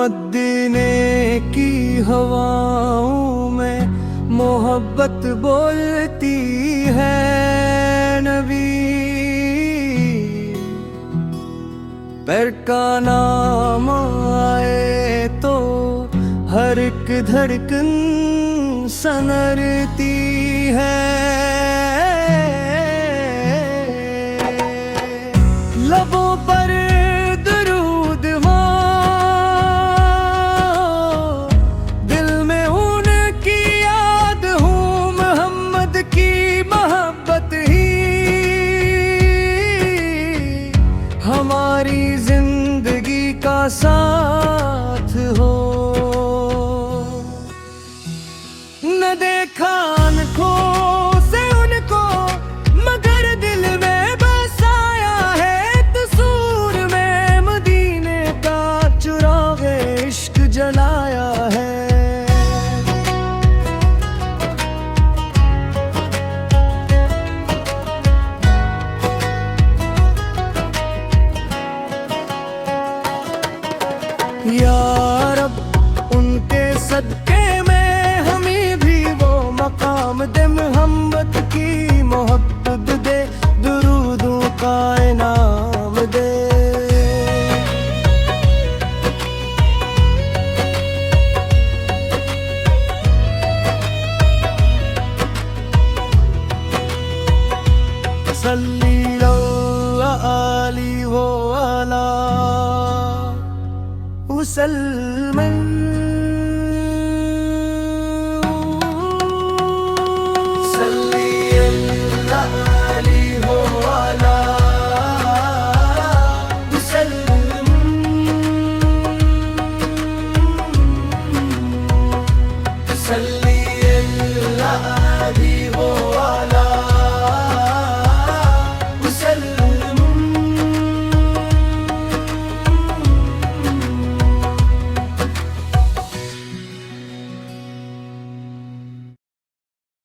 मदीने की हवाओं में मोहब्बत बोलती है नबी। पैर का नाम आए तो हर एक धड़कन सनरती है। लबों पर दरूद हो, दिल में उनकी याद हूँ, मोहम्मद की मोहब्बत ही हमारी जिंदगी का साथ हो। न देखा आँखों से उनको मगर दिल में बसाया है तसूर में मदीने का चुरागे इश्क जलाया है। या रब उनके सदके में हमें भी वो मकाम दे, मोहब्बत की मोहब्बत दे, दुरूदों का इनाम दे। सल्लल्लाहु अलैहि व अला वसल्लम। सल्ली अल्लाह